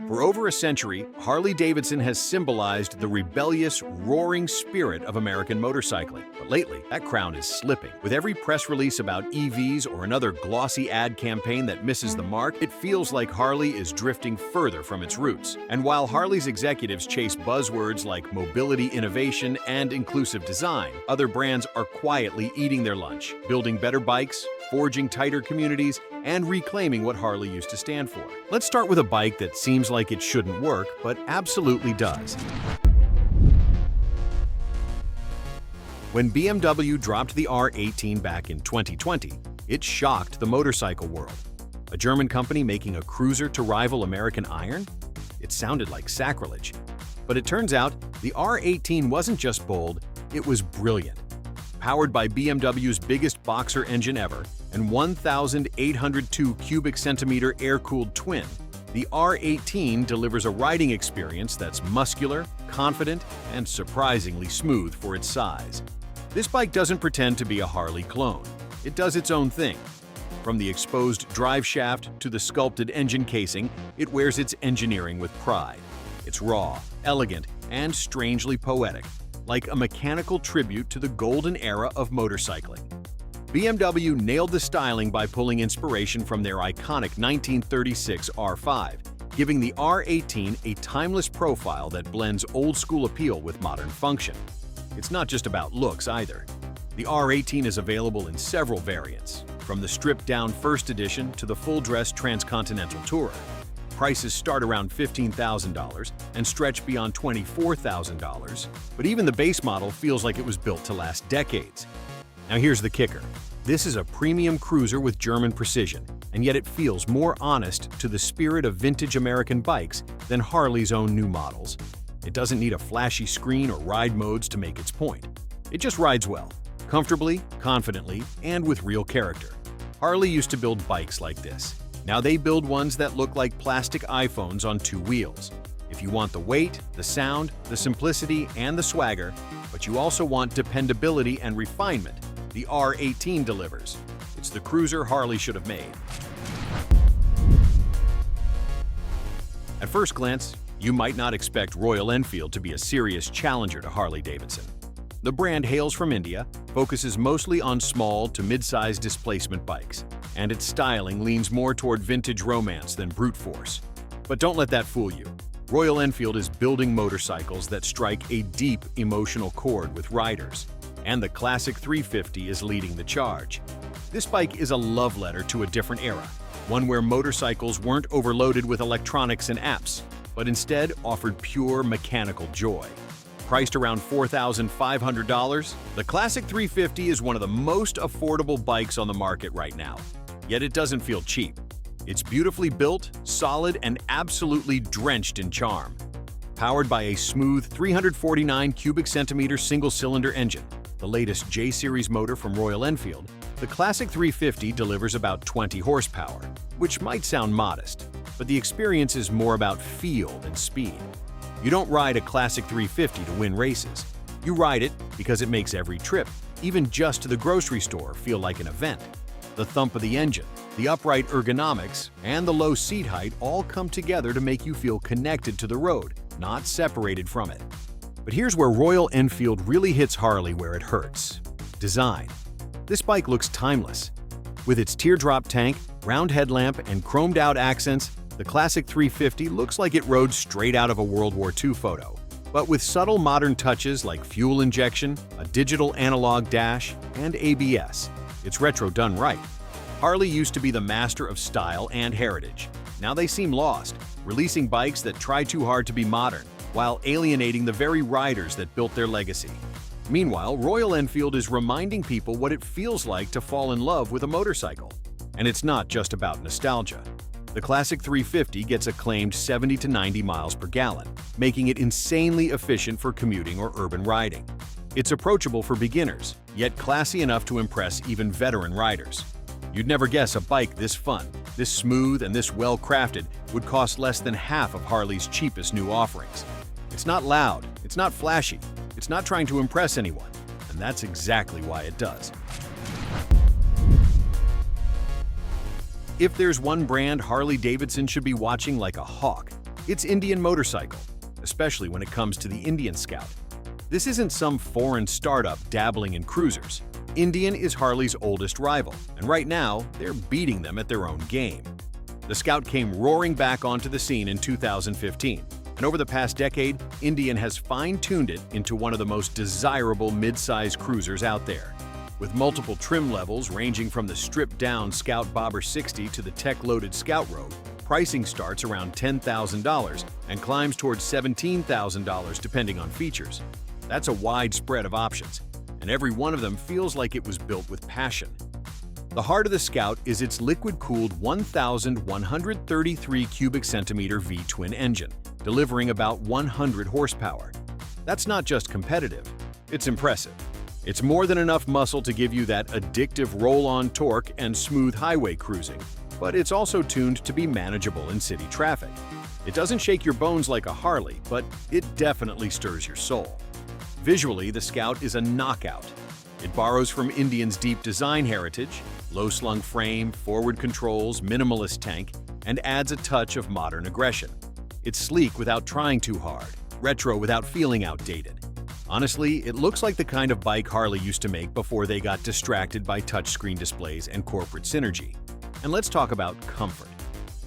For over a century, Harley-Davidson has symbolized the rebellious, roaring spirit of American motorcycling. But lately, that crown is slipping. With every press release about EVs or another glossy ad campaign that misses the mark, it feels like Harley is drifting further from its roots. And while Harley's executives chase buzzwords like mobility innovation and inclusive design, other brands are quietly eating their lunch, building better bikes, forging tighter communities, and reclaiming what Harley used to stand for. Let's start with a bike that seems like it shouldn't work, but absolutely does. When BMW dropped the R18 back in 2020, it shocked the motorcycle world. A German company making a cruiser to rival American iron? It sounded like sacrilege. But it turns out, the R18 wasn't just bold, it was brilliant. Powered by BMW's biggest boxer engine ever and 1,802 cubic centimeter air-cooled twin, the R18 delivers a riding experience that's muscular, confident, and surprisingly smooth for its size. This bike doesn't pretend to be a Harley clone. It does its own thing. From the exposed drive shaft to the sculpted engine casing, it wears its engineering with pride. It's raw, elegant, and strangely poetic, like a mechanical tribute to the golden era of motorcycling. BMW nailed the styling by pulling inspiration from their iconic 1936 R5, giving the R18 a timeless profile that blends old-school appeal with modern function. It's not just about looks either. The R18 is available in several variants, from the stripped-down First Edition to the full-dress Transcontinental Tourer. Prices start around $15,000 and stretch beyond $24,000, but even the base model feels like it was built to last decades. Now here's the kicker. This is a premium cruiser with German precision, and yet it feels more honest to the spirit of vintage American bikes than Harley's own new models. It doesn't need a flashy screen or ride modes to make its point. It just rides well, comfortably, confidently, and with real character. Harley used to build bikes like this. Now they build ones that look like plastic iPhones on two wheels. If you want the weight, the sound, the simplicity, and the swagger, but you also want dependability and refinement, the R18 delivers. It's the cruiser Harley should have made. At first glance, you might not expect Royal Enfield to be a serious challenger to Harley-Davidson. The brand hails from India, focuses mostly on small to mid-size displacement bikes, and its styling leans more toward vintage romance than brute force. But don't let that fool you. Royal Enfield is building motorcycles that strike a deep emotional chord with riders, and the classic 350 is leading the charge. This bike is a love letter to a different era, one where motorcycles weren't overloaded with electronics and apps, but instead offered pure mechanical joy. Priced around $4,500, the Classic 350 is one of the most affordable bikes on the market right now. Yet it doesn't feel cheap. It's beautifully built, solid, and absolutely drenched in charm. Powered by a smooth 349 cubic centimeter single-cylinder engine, the latest J-Series motor from Royal Enfield, the Classic 350 delivers about 20 horsepower, which might sound modest, but the experience is more about feel than speed. You don't ride a Classic 350 to win races. You ride it because it makes every trip, even just to the grocery store, feel like an event. The thump of the engine, the upright ergonomics, and the low seat height all come together to make you feel connected to the road, not separated from it. But here's where Royal Enfield really hits Harley where it hurts. Design. This bike looks timeless. With its teardrop tank, round headlamp, and chromed-out accents, the Classic 350 looks like it rode straight out of a World War II photo. But with subtle modern touches like fuel injection, a digital analog dash, and ABS, it's retro done right. Harley used to be the master of style and heritage. Now they seem lost, releasing bikes that try too hard to be modern, while alienating the very riders that built their legacy. Meanwhile, Royal Enfield is reminding people what it feels like to fall in love with a motorcycle. And it's not just about nostalgia. The Classic 350 gets a claimed 70 to 90 miles per gallon, making it insanely efficient for commuting or urban riding. It's approachable for beginners, yet classy enough to impress even veteran riders. You'd never guess a bike this fun, this smooth, and this well-crafted would cost less than half of Harley's cheapest new offerings. It's not loud, it's not flashy, it's not trying to impress anyone, and that's exactly why it does. If there's one brand Harley-Davidson should be watching like a hawk, It's Indian motorcycle, especially when it comes to the Indian Scout. This isn't some foreign startup dabbling in cruisers. Indian is Harley's oldest rival, and right now, they're beating them at their own game. The Scout came roaring back onto the scene in 2015, and over the past decade, Indian has fine-tuned it into one of the most desirable mid-size cruisers out there. With multiple trim levels ranging from the stripped-down Scout Bobber 60 to the tech-loaded Scout Road, pricing starts around $10,000 and climbs towards $17,000 depending on features. That's a wide spread of options, and every one of them feels like it was built with passion. The heart of the Scout is its liquid-cooled 1,133 cubic centimeter V-twin engine, delivering about 100 horsepower. That's not just competitive, it's impressive. It's more than enough muscle to give you that addictive roll-on torque and smooth highway cruising, but it's also tuned to be manageable in city traffic. It doesn't shake your bones like a Harley, but it definitely stirs your soul. Visually, the Scout is a knockout. It borrows from Indian's deep design heritage, low-slung frame, forward controls, minimalist tank, and adds a touch of modern aggression. It's sleek without trying too hard, retro without feeling outdated. Honestly, it looks like the kind of bike Harley used to make before they got distracted by touchscreen displays and corporate synergy. And let's talk about comfort.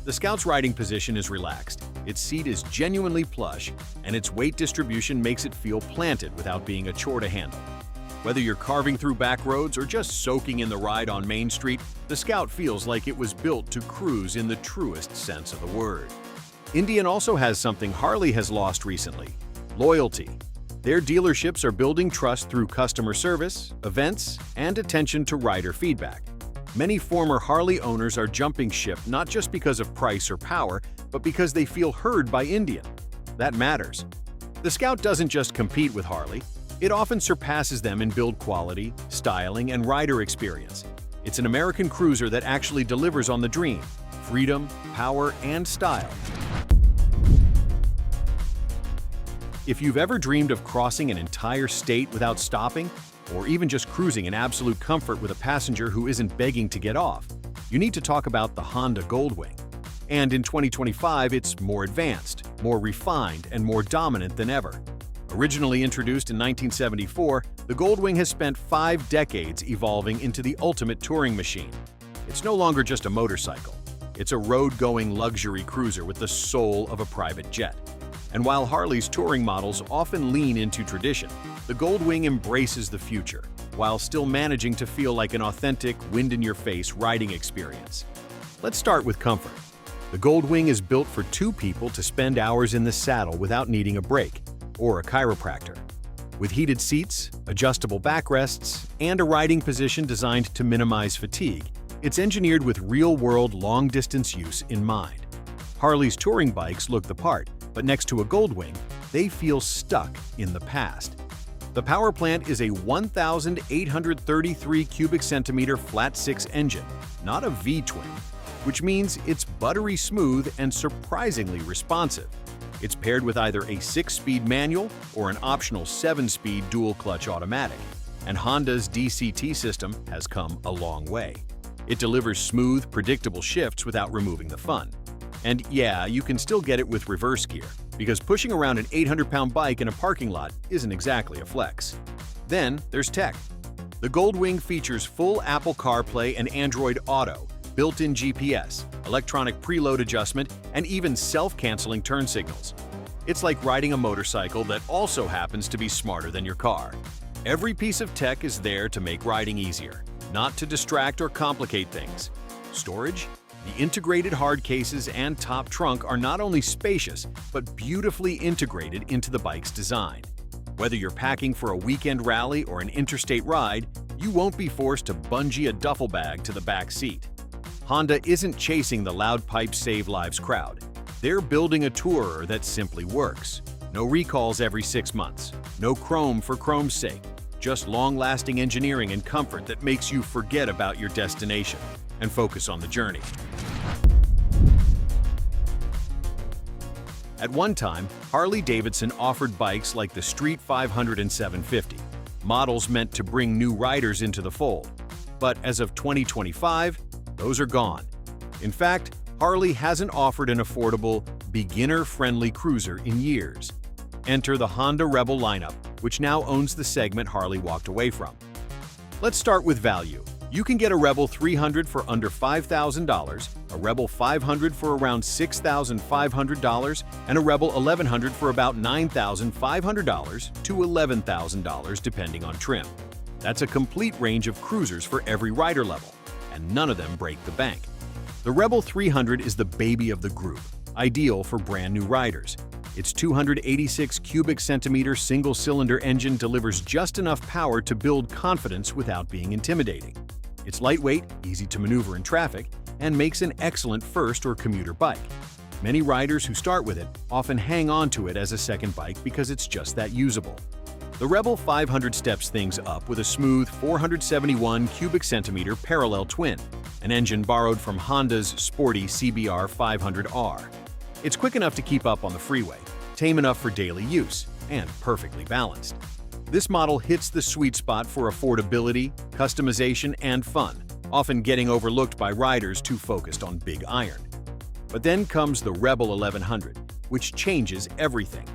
The Scout's riding position is relaxed, its seat is genuinely plush, and its weight distribution makes it feel planted without being a chore to handle. Whether you're carving through back roads or just soaking in the ride on Main Street, the Scout feels like it was built to cruise in the truest sense of the word. Indian also has something Harley has lost recently: loyalty. Their dealerships are building trust through customer service, events, and attention to rider feedback. Many former Harley owners are jumping ship not just because of price or power, but because they feel heard by Indian. That matters. The Scout doesn't just compete with Harley, it often surpasses them in build quality, styling, and rider experience. It's an American cruiser that actually delivers on the dream: freedom, power, and style. If you've ever dreamed of crossing an entire state without stopping, or even just cruising in absolute comfort with a passenger who isn't begging to get off, you need to talk about the Honda Goldwing. And in 2025, it's more advanced, more refined, and more dominant than ever. Originally introduced in 1974, the Goldwing has spent 5 decades evolving into the ultimate touring machine. It's no longer just a motorcycle. It's a road-going luxury cruiser with the soul of a private jet. And while Harley's touring models often lean into tradition, the Goldwing embraces the future, while still managing to feel like an authentic, wind-in-your-face riding experience. Let's start with comfort. The Goldwing is built for 2 people to spend hours in the saddle without needing a break or a chiropractor. With heated seats, adjustable backrests, and a riding position designed to minimize fatigue, it's engineered with real-world long-distance use in mind. Harley's touring bikes look the part, but next to a Goldwing, they feel stuck in the past. The power plant is a 1,833 cubic centimeter flat-6 engine, not a V-twin, which means it's buttery smooth and surprisingly responsive. It's paired with either a 6-speed manual or an optional 7-speed dual-clutch automatic, and Honda's DCT system has come a long way. It delivers smooth, predictable shifts without removing the fun. And yeah, you can still get it with reverse gear, because pushing around an 800-pound bike in a parking lot isn't exactly a flex. Then there's tech. The Goldwing features full Apple CarPlay and Android Auto, built-in GPS, electronic preload adjustment, and even self-canceling turn signals. It's like riding a motorcycle that also happens to be smarter than your car. Every piece of tech is there to make riding easier, not to distract or complicate things. Storage? The integrated hard cases and top trunk are not only spacious, but beautifully integrated into the bike's design. Whether you're packing for a weekend rally or an interstate ride, you won't be forced to bungee a duffel bag to the back seat. Honda isn't chasing the loud pipe save lives crowd. They're building a tourer that simply works. No recalls every 6 months, no chrome for chrome's sake, just long-lasting engineering and comfort that makes you forget about your destination and focus on the journey. At one time, Harley-Davidson offered bikes like the Street 500 and 750, models meant to bring new riders into the fold. But as of 2025, those are gone. In fact, Harley hasn't offered an affordable, beginner-friendly cruiser in years. Enter the Honda Rebel lineup, which now owns the segment Harley walked away from. Let's start with value. You can get a Rebel 300 for under $5,000, a Rebel 500 for around $6,500, and a Rebel 1100 for about $9,500 to $11,000 depending on trim. That's a complete range of cruisers for every rider level, and none of them break the bank. The Rebel 300 is the baby of the group, ideal for brand new riders. Its 286 cubic centimeter single-cylinder engine delivers just enough power to build confidence without being intimidating. It's lightweight, easy to maneuver in traffic, and makes an excellent first or commuter bike. Many riders who start with it often hang on to it as a second bike because it's just that usable. The Rebel 500 steps things up with a smooth 471 cubic centimeter parallel twin, an engine borrowed from Honda's sporty CBR 500R. It's quick enough to keep up on the freeway, tame enough for daily use, and perfectly balanced. This model hits the sweet spot for affordability, customization, and fun, often getting overlooked by riders too focused on big iron. But then comes the Rebel 1100, which changes everything.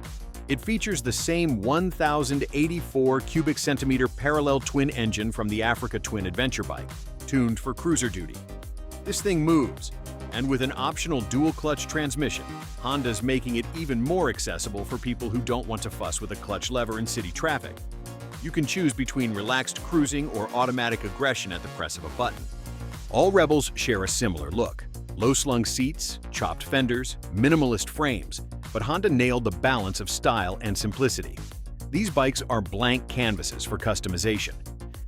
It features the same 1,084 cubic centimeter parallel twin engine from the Africa Twin adventure bike, tuned for cruiser duty. This thing moves, and with an optional dual-clutch transmission, Honda's making it even more accessible for people who don't want to fuss with a clutch lever in city traffic. You can choose between relaxed cruising or automatic aggression at the press of a button. All Rebels share a similar look: low-slung seats, chopped fenders, minimalist frames, but Honda nailed the balance of style and simplicity. These bikes are blank canvases for customization.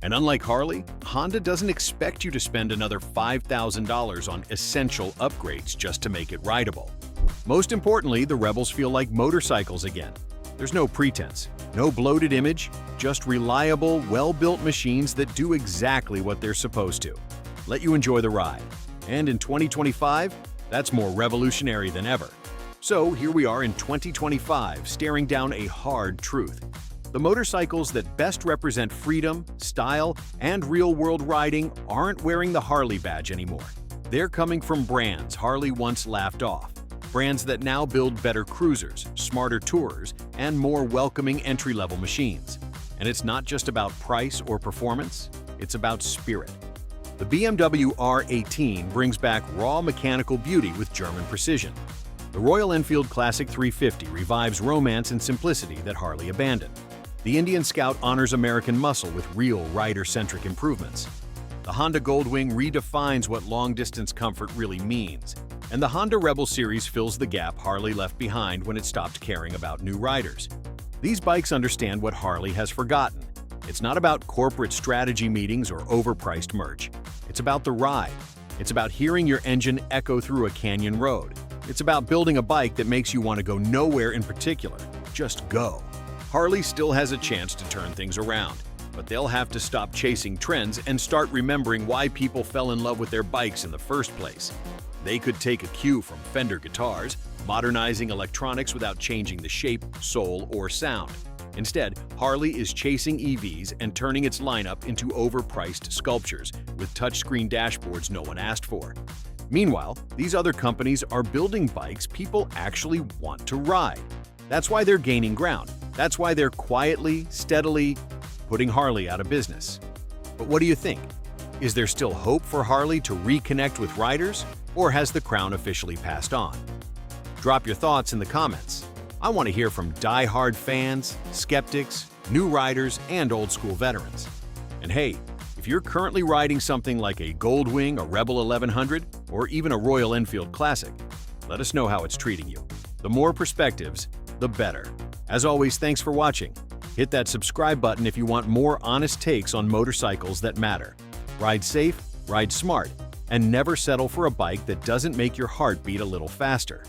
And unlike Harley, Honda doesn't expect you to spend another $5,000 on essential upgrades just to make it rideable. Most importantly, the Rebels feel like motorcycles again. There's no pretense, no bloated image, just reliable, well-built machines that do exactly what they're supposed to. Let you enjoy the ride. And in 2025, that's more revolutionary than ever. So here we are in 2025, staring down a hard truth. The motorcycles that best represent freedom, style, and real-world riding aren't wearing the Harley badge anymore. They're coming from brands Harley once laughed off, brands that now build better cruisers, smarter tourers, and more welcoming entry-level machines. And it's not just about price or performance, it's about spirit. The BMW R18 brings back raw mechanical beauty with German precision. The Royal Enfield Classic 350 revives romance and simplicity that Harley abandoned. The Indian Scout honors American muscle with real rider-centric improvements. The Honda Goldwing redefines what long-distance comfort really means. And the Honda Rebel series fills the gap Harley left behind when it stopped caring about new riders. These bikes understand what Harley has forgotten. It's not about corporate strategy meetings or overpriced merch. It's about the ride. It's about hearing your engine echo through a canyon road. It's about building a bike that makes you want to go nowhere in particular. Just go. Harley still has a chance to turn things around, but they'll have to stop chasing trends and start remembering why people fell in love with their bikes in the first place. They could take a cue from Fender guitars, modernizing electronics without changing the shape, soul, or sound. Instead, Harley is chasing EVs and turning its lineup into overpriced sculptures with touchscreen dashboards no one asked for. Meanwhile, these other companies are building bikes people actually want to ride. That's why they're gaining ground. That's why they're quietly, steadily putting Harley out of business. But what do you think? Is there still hope for Harley to reconnect with riders, or has the crown officially passed on? Drop your thoughts in the comments. I want to hear from die-hard fans, skeptics, new riders, and old-school veterans. And hey, if you're currently riding something like a Goldwing, a Rebel 1100, or even a Royal Enfield Classic, let us know how it's treating you. The more perspectives, the better. As always, thanks for watching. Hit that subscribe button if you want more honest takes on motorcycles that matter. Ride safe, ride smart, and never settle for a bike that doesn't make your heart beat a little faster.